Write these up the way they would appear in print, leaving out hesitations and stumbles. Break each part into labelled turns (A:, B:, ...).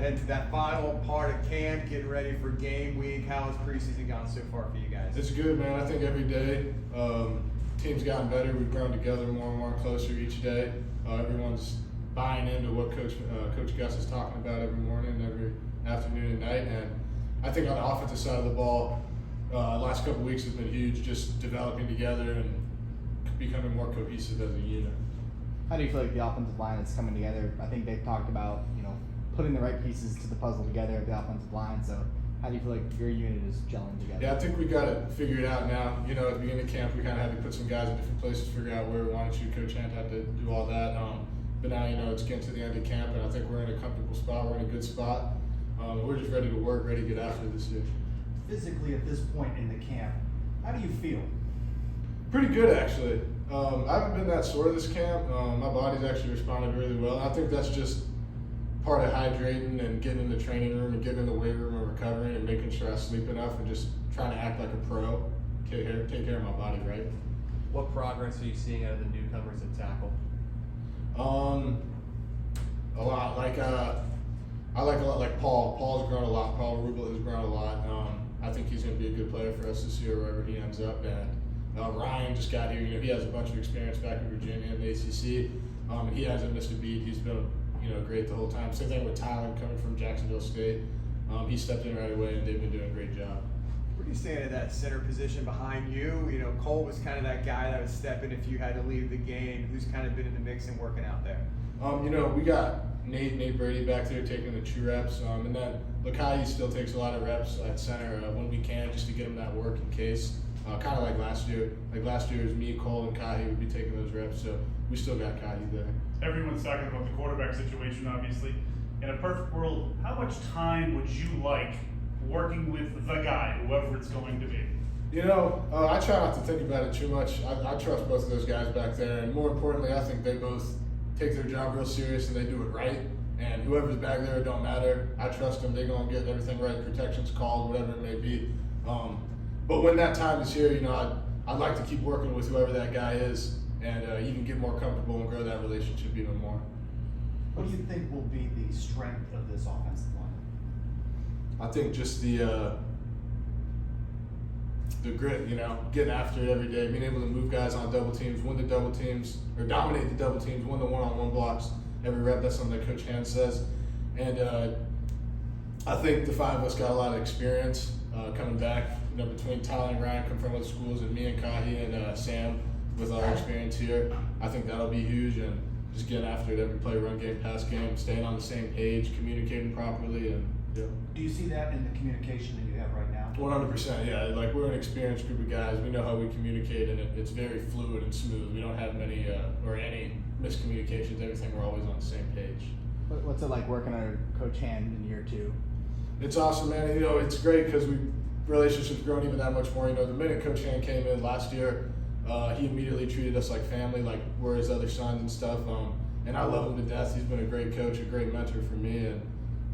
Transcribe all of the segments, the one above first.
A: head to that final part of camp, getting ready for game week. How has preseason gone so far for you guys?
B: It's good, man. I think every day team's gotten better. We've grown together more and more closer each day. Everyone's buying into what Coach Gus is talking about every morning, every afternoon and night. And I think on the offensive side of the ball, last couple of weeks has been huge, just developing together and becoming more cohesive as a unit.
C: How do you feel like the offensive line is coming together? I think they've talked about, putting the right pieces to the puzzle together at the offensive line. So how do you feel like your unit is gelling together?
B: Yeah, I think we got it figured out now. At the beginning of camp, we kind of had to put some guys in different places, figure out where we wanted to. Coach Hunt had to do all that. But now, it's getting to the end of camp, and I think we're in a comfortable spot. We're in a good spot. We're just ready to work, ready to get after it this year.
D: Physically, at this point in the camp, how do you feel?
B: Pretty good, actually. I haven't been that sore this camp. My body's actually responded really well. And I think that's just part of hydrating and getting in the training room and getting in the weight room and recovering and making sure I sleep enough and just trying to act like a pro, take care of my body, right?
A: What progress are you seeing out of the newcomers at tackle?
B: A lot. I like a lot like Paul. Paul's grown a lot. Paul Rubel has grown a lot. I think he's going to be a good player for us this year wherever he ends up. And Ryan just got here. He has a bunch of experience back in Virginia in the ACC, and he hasn't missed a beat. He's been great the whole time. Same thing with Tylen coming from Jacksonville State. He stepped in right away, and they've been doing a great job.
A: Where do you stand at that center position behind you? Cole was kind of that guy that would step in if you had to leave the game. Who's kind of been in the mix and working out there?
B: We got Nate Brady back there taking the true reps, and then Lakai still takes a lot of reps at center when we can, just to get him that work in case. Kind of like last year. Like last year, it was me, Cole, and Kahi would be taking those reps, so we still got Kahi there.
E: Everyone's talking about the quarterback situation, obviously. In a perfect world, how much time would you like working with the guy, whoever it's going to be?
B: I try not to think about it too much. I trust both of those guys back there, and more importantly, I think they both take their job real serious and they do it right. And whoever's back there, it don't matter. I trust them. They're going to get everything right. Protection's called, whatever it may be. But when that time is here, I'd like to keep working with whoever that guy is and even get more comfortable and grow that relationship even more.
D: What do you think will be the strength of this offensive line?
B: I think just the grit, getting after it every day, being able to move guys on double teams, win the double teams, or dominate the double teams, win the one-on-one blocks every rep. That's something that Coach Hand says. And I think the five of us got a lot of experience coming back. Between Tyler and Ryan come from other schools, and me and Kahi and Sam with our experience here, I think that'll be huge. And just getting after it every play, run game, pass game, staying on the same page, communicating properly, and yeah.
D: Do you see that in the communication that you have right now?
B: 100%, yeah. Like, we're an experienced group of guys. We know how we communicate, and it's very fluid and smooth. We don't have many or any miscommunications. Everything, we're always on the same page.
C: What's it like working under Coach Hand in year two?
B: It's awesome, man. It's great because relationships grown even that much more. The minute Coach Hand came in last year, he immediately treated us like family, like we're his other sons and stuff. And I love him to death. He's been a great coach, a great mentor for me, and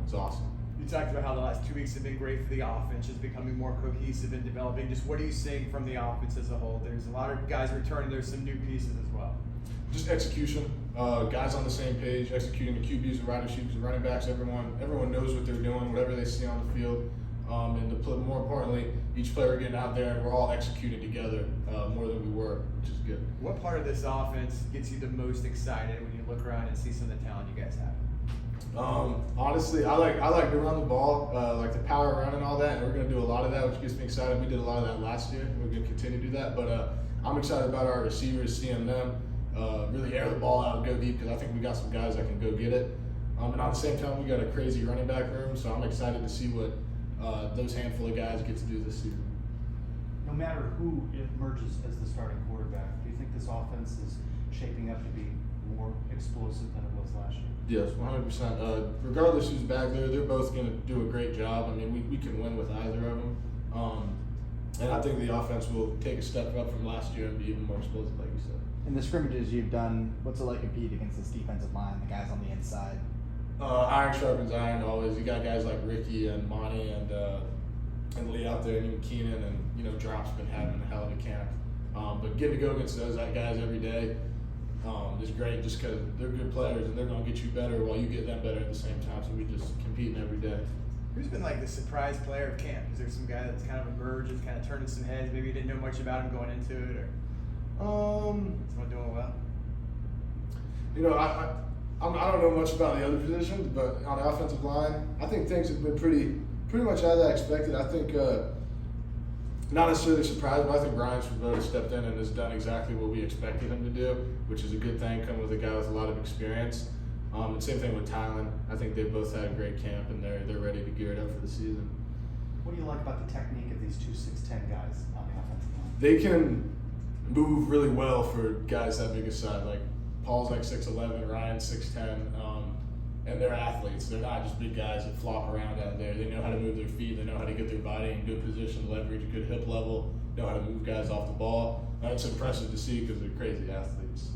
B: it's awesome.
A: You talked about how the last 2 weeks have been great for the offense, just becoming more cohesive and developing. Just what are you seeing from the offense as a whole? There's a lot of guys returning. There's some new pieces as well.
B: Just execution. Guys on the same page, executing the QBs, the wide receivers, the running backs. Everyone knows what they're doing, whatever they see on the field. And more importantly, each player getting out there and we're all executing together more than we were, which is good.
A: What part of this offense gets you the most excited when you look around and see some of the talent you guys have?
B: Honestly, I like to run the ball, like the power run and all that, and we're going to do a lot of that, which gets me excited. We did a lot of that last year. We're going to continue to do that, but I'm excited about our receivers, seeing them really air the ball out and go deep, because I think we got some guys that can go get it. And at the same time, we got a crazy running back room, so I'm excited to see what those handful of guys get to do this season.
D: No matter who emerges as the starting quarterback, do you think this offense is shaping up to be more explosive than it was last year?
B: Yes, 100%. Regardless who's back there, they're both going to do a great job. I mean, we can win with either of them. And I think the offense will take a step up from last year and be even more explosive, like you said.
C: In the scrimmages you've done, what's it like competing against this defensive line, the guys on the inside?
B: Iron sharpens iron always. You got guys like Ricky and Monty and Lee out there, and even Keenan, and Drop's been having a hell of a camp. But getting to go against those guys every day, is great just because they're good players and they're going to get you better while you get them better at the same time. So we just competing every day.
A: Who's been like the surprise player of camp? Is there some guy that's kind of emerged and kind of turning some heads? Maybe you didn't know much about him going into it, or someone doing well?
B: You know, I don't know much about the other positions, but on the offensive line, I think things have been pretty much as I expected. I think not necessarily surprised, but I think Ryan Svoboda stepped in and has done exactly what we expected him to do, which is a good thing, coming with a guy with a lot of experience. And same thing with Tylen. I think they both had a great camp, and they're ready to gear it up for the season.
D: What do you like about the technique of these two 6'10" guys on the offensive line?
B: They can move really well for guys that big a size. Like Paul's like 6'11", Ryan's 6'10", and they're athletes. They're not just big guys that flop around out there. They know how to move their feet. They know how to get their body in good position, leverage a good hip level, know how to move guys off the ball. And it's impressive to see because they're crazy athletes.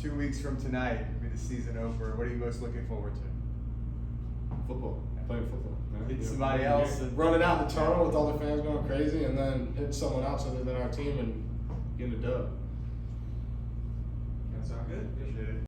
A: 2 weeks from tonight will be the season opener. What are you most looking forward to?
B: Football, playing football. Man.
A: Hitting somebody else and-
B: running out in the tunnel with all the fans going crazy, and then hitting someone else other than our team and getting a dub.
A: That sound good? Appreciate it.